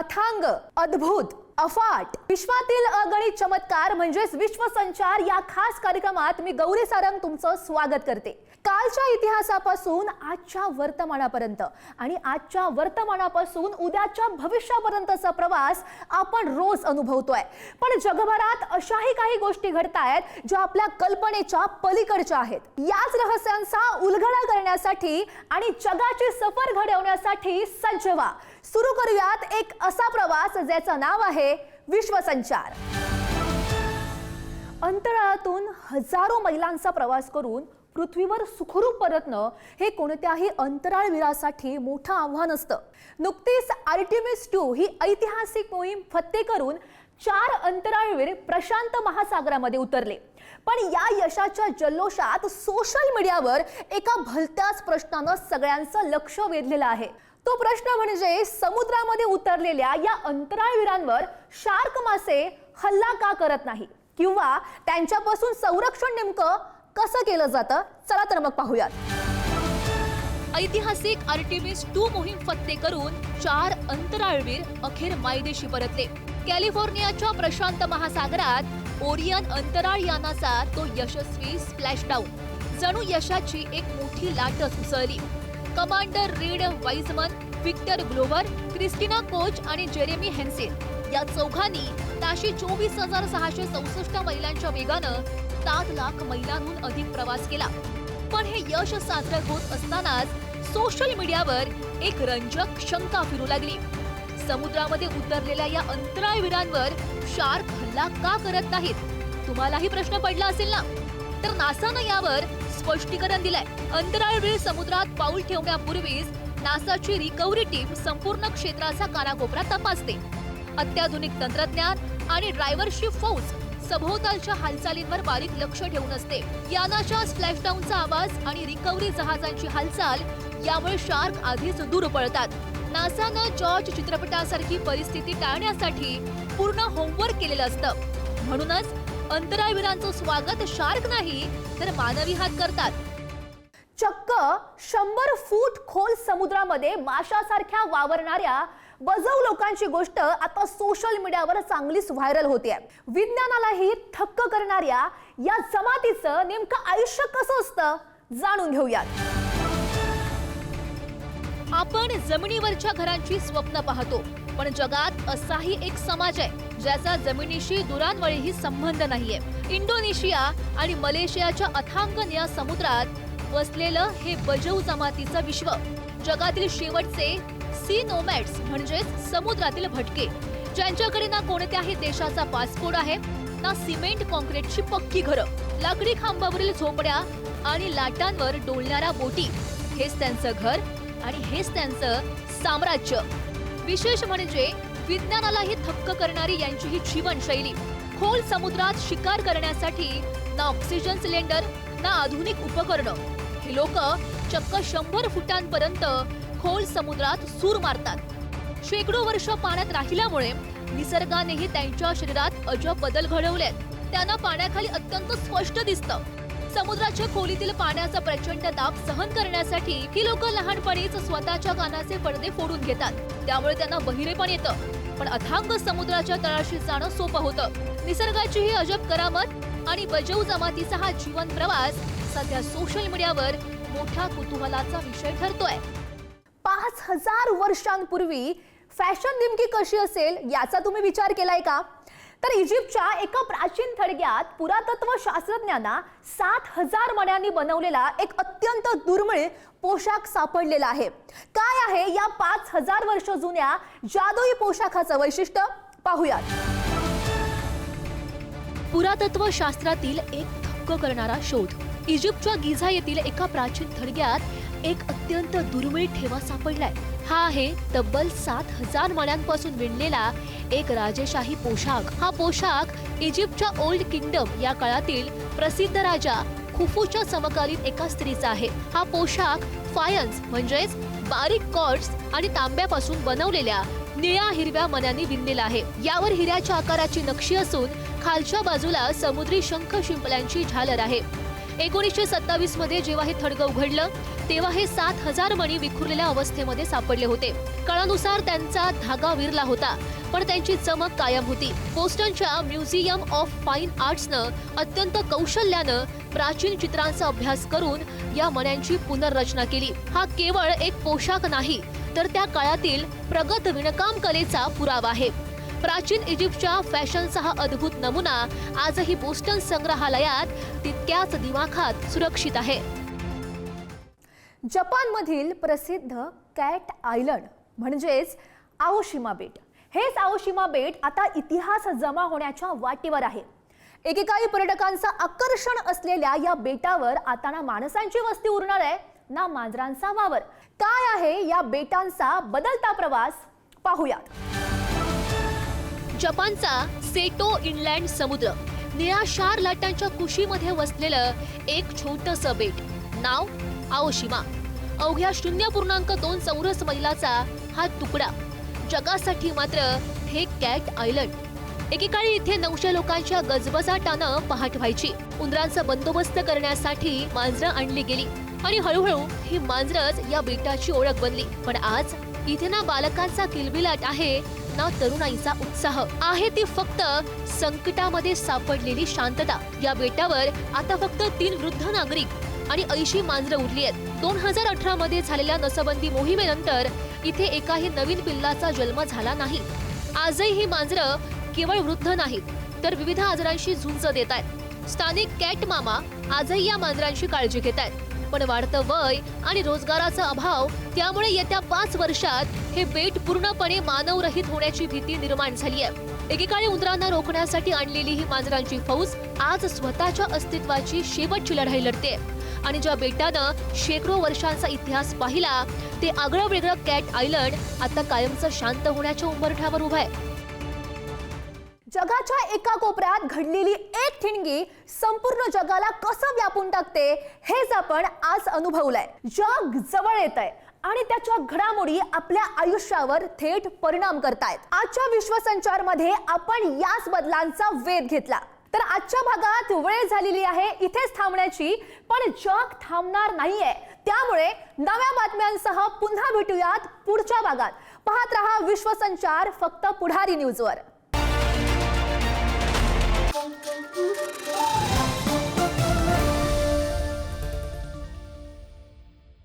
अथांग, अद्भुत, अफाट, विश्वातील अगणित चमत्कार म्हणजेच विश्वसंचार या खास कार्यक्रमात मी गौरी सारंग तुमचं स्वागत करते। कालच्या इतिहासापासून आजच्या वर्तमानापर्यंत आणि आजच्या वर्तमानापासून उद्याच्या भविष्यापर्यंतचा प्रवास आपण रोज अनुभवतोय। पण जगभरात अशाही काही गोष्टी घडतायत ज्या आपल्या कल्पनेच्या पलीकडच्या आहेत। याच रहस्यांचा उलगडा करण्यासाठी आणि जगाची सफर घडवण्यासाठी सज्ज व्हा। सुरू करूयात एक असा प्रवास ज्याचं नाव आहे विश्वसंचार। अंतराळातून हजारो मैलांचा प्रवास करून पृथ्वीवर सुखरूप परतणं हे कोणत्याही अंतराळवीरासाठी मोठं आव्हान असतं। नुकतीच आर्टेमिस 2 ही ऐतिहासिक मोहीम फत्ते करून 4 अंतराळवीर प्रशांत महासागरामध्ये उतरले। पण या यशाच्या जल्लोषात सोशल मीडियावर एका भलत्याच प्रश्नानं सगळ्यांचं लक्ष वेधलेलं आहे। तो प्रश्न म्हणजे समुद्रामध्ये उतरलेल्या या अंतराळवीरांवर शार्क मासे हल्ला का करत नाही किंवा त्यांच्यापासून संरक्षण नेमकं कसं केलं जातं। चला तर मग पाहूयात। ऐतिहासिक आर्टेमिस 2 मोहीम फत्ते करून 4 अंतराळवीर अखेर मायदेशी परतले। कॅलिफोर्नियाच्या प्रशांत महासागरात ओरियन अंतराळ यानाचा तो यशस्वी स्प्लॅशडाऊन जणू यशाची एक मोठी लाटच उसळली। Commander Reid Wiseman, Victor Glover, Christina Koch आणि जेरेमी हेन्सेन या चौघांनी ताशी 24,664 मैलांच्या वेगानं 7 लाख मैलांहून अधिक प्रवास केला। पण हे यश साजरं होत असतानाच सोशल मीडियावर एक रंजक शंका फिरू लागली। समुद्रामध्ये उतरलेल्या या अंतराळवीरांवर शार्क हल्ला का करत नाहीत? तुम्हालाही प्रश्न पडला असेल ना? तर नासानं यावर स्पष्टीकरण दिलंय। अंतराळवीर समुद्रात पाऊल ठेवण्यापूर्वीच नासाची रिकव्हरी टीम संपूर्ण क्षेत्राचा कानाकोपरा तपासते। अत्याधुनिक तंत्रज्ञान आणि ड्रायव्हरशिप फौज सभोवतालच्या हालचालींवर बारीक लक्ष ठेवून असते। यानाच्या स्प्लॅशडाऊनचा आवाज आणि रिकव्हरी जहाजांची हालचाल यामुळे शार्क आधीच दूर पळतात। नासानं जॉर्ज चित्रपटासारखी परिस्थिती टाळण्यासाठी पूर्ण होमवर्क केलेलं असतं। म्हणूनच अंतराळवीरांचं स्वागत शार्क नाही तर मानवी हात करतात। चक्क 100 फूट खोल समुद्रामध्ये माशासारख्या वावरणाऱ्या बजाऊ लोकांची गोष्ट आता सोशल मीडियावर चांगलीच व्हायरल होते। विज्ञानालाही थक्क करणाऱ्या या जमातीचं नेमकं आयुष्य कसं असतं जाणून घेऊयात। आपण जमिनीवरच्या घरांची स्वप्न पाहतो, पण जगात असाही एक समाज आहे ज्याचा जमिनीशी दुरान्वळीही संबंध नाहीये। इंडोनेशिया आणि मलेशियाच्या अथांग निळ्या समुद्रात वसलेलं हे बजाऊ जमातीचं विश्व जगातील शेवटचे सी नोमॅड्स म्हणजेच समुद्रातील भटके, ज्यांच्याकडे ना कोणत्याही देशाचा पासपोर्ट आहे, ना सिमेंट कॉन्क्रीटची पक्की घरं, लाकडी खांबावरील झोपड्या आणि लाटांवर डोलणाऱ्या बोटी। हेच त्यांचं घर आणि हेच त्यांचं साम्राज्य। विशेष म्हणजे विज्ञानालाही थक्क करणारी यांची ही जीवनशैली। खोल समुद्रात शिकार करण्यासाठी ना ऑक्सिजन सिलेंडर ना आधुनिक उपकरणं। हे लोक चक्क 100 फुटांपर्यंत खोल समुद्रात सूर मारतात। शेकडो वर्ष पाण्यात राहिल्यामुळे निसर्गानेही त्यांच्या शरीरात अजब बदल घडवलेत। त्यांना पाण्याखाली अत्यंत स्पष्ट दिसतं। समुद्राच्या खोलीतील पाण्याचा प्रचंड दाब सहन करण्यासाठी ही लोक लहानपणीच स्वतःच्या कानाचे पडदे फोडून घेतात, त्यामुळे त्यांना बहिरेपण येतं। पण अथांग समुद्राच्या तळाशी जाणं सोपं होतं। निसर्गाची ही अजब करामत आणि बजाऊ जमातीचा हा जीवन प्रवास सध्या सोशल मीडियावर मोठ्या कुतूहलाचा विषय ठरतोय। 5000 वर्षांपूर्वी फॅशन नेमकी कशी असेल याचा तुम्ही विचार केलाय का? तर इजिप्तच्या एका प्राचीन थडग्यात पुरातत्व शास्त्रज्ञांना 7000 मण्यांनी बनवलेला एक अत्यंत दुर्मिळ पोशाख सापडलेला आहे। काय आहे या 5000 वर्ष जुन्या जादुई पोशाखाचं वैशिष्ट्य पाहूयात। पुरातत्व शास्त्रातील एक थक्क करणारा शोध। इजिप्तच्या गिझा येथील एका प्राचीन थडग्यात एक अत्यंत दुर्मिळ ठेवा सापडलाय। हा आहे तब्बल 7000 मण्यांपासून विणलेला एक राजेशाही पोशाख। हा पोशाख इजिप्तच्या ओल्ड किंगडम या काळातील प्रसिद्ध राजा खुफूच्या समकालीन एका स्त्रीचा आहे। हा पोशाख फायन्स म्हणजेच बारीक कॉर्ड्स आणि तांब्यापासून बनवलेल्या निळ्या हिरव्या मण्यांनी विणलेला आहे। यावर हिऱ्याच्या आकाराची नक्षी असून खालच्या बाजूला समुद्री शंख शिंपल्यांची झालर आहे। 1927 मध्ये जेव्हा हे थडगं उघडलं तेव्हा हे 7,000 मणी विखुरलेल्या अवस्थेमध्ये सापडले होते. कळानुसार त्यांचा धागा विरला होता, पण त्यांची चमक कायम होती. बोस्टनच्या म्युझियम ऑफ फाईन आर्ट्सनं अत्यंत कौशल्यानं प्राचीन चित्रांचा अभ्यास करून या मण्यांची पुनर्रचना केली. हा केवळ एक पोशाख नाही, तर त्या काळातील प्रगत विणकाम कलेचा पुरावा आहे. प्राचीन इजिप्तच्या फॅशनचा हा अद्भुत नमुना आजही बोस्टन संग्रहालयात तितक्याच दिमाखात सुरक्षित आहे. जपानमधील प्रसिद्ध कॅट आयलंड म्हणजेच आओशिमा बेट. हेच आओशिमा बेट आता इतिहास जमा होण्याच्या वाटेवर आहे. एकेकाळी पर्यटकांचं आकर्षण असलेल्या या बेटावर आता ना माणसांची वस्ती उरणार आहे, ना मांजरांचा वावर. काय आहे या बेटांचा बदलता प्रवास, पाहूयात. जपानचा सेटो इनलँड समुद्र, निळाशार लाटांच्या कुशीमध्ये वसलेलं एक छोटंसं बेट, नाव आओशिमा. अवघ्या 0.2 चौरस मैलाचा हा तुकडा. जगासाठी मात्र हे कॅट आयलंड. एकेकाळी इथे 900 लोकांच्या गजबजाटानं पहाट व्हायची. उंदरांचा बंदोबस्त करण्यासाठी मांजरं आणली गेली आणि हळूहळू ही मांजरच या बेटाची ओळख बनली. पण आज इथे ना बालकांचा किलबिलाट आहे, ना तरुणाईचा उत्साह आहे. ती फक्त संकटामध्ये सापडलेली शांतता. या बेटावर आता फक्त 3 वृद्ध नागरिक आणि 80 मांजरं उरली आहेत. 2018 मध्ये झालेल्या नसबंदी मोहिमेनंतर इथे एकाही नवीन पिल्लाचा जन्म झाला नाही. आजही ही मांजरं केवळ वृद्ध नाहीत, तर विविध आजारांशी झुंज देत आहेत. स्थानिक कॅट मामा आजही या मांजरांची काळजी घेत आहेत. पण वाढतं वय आणि रोजगाराचा अभाव, त्यामुळे येत्या 5 वर्षात हे बेट पूर्णपणे मानवरहित होण्याची भीती निर्माण झाली आहे. एकेकाळी उंदरांना रोखण्यासाठी आणलेली ही मांजरांची फौज आज स्वतःच्या अस्तित्वाची शेवटची लढाई लढते. आणि ज्या बेटानं शेकडो वर्षांचा इतिहास पाहिला, ते आगळं वेगळं कॅट आयलंड आता कायमचं शांत होण्याच्या उंबरठ्यावर उभं आहे. जगाच्या एका कोपऱ्यात घडलेली एक ठिणगी संपूर्ण जगाला कसं व्यापून टाकते, हेच आपण आज अनुभवलंय. जग जवळ येतंय आणि त्याच्या घडामोडी आपल्या आयुष्यावर थेट परिणाम करतायत. आजच्या विश्वसंचारमध्ये आपण याच बदलांचा वेध घेतला. तर आजच्या भागात वेळ झालेली आहे इथेच थांबण्याची, पण जग थांबणार नाहीये. त्यामुळे नव्या बातम्यांसह पुन्हा भेटूयात पुढच्या भागात. पाहत रहा विश्वसंचार, फक्त पुढारी न्यूजवर.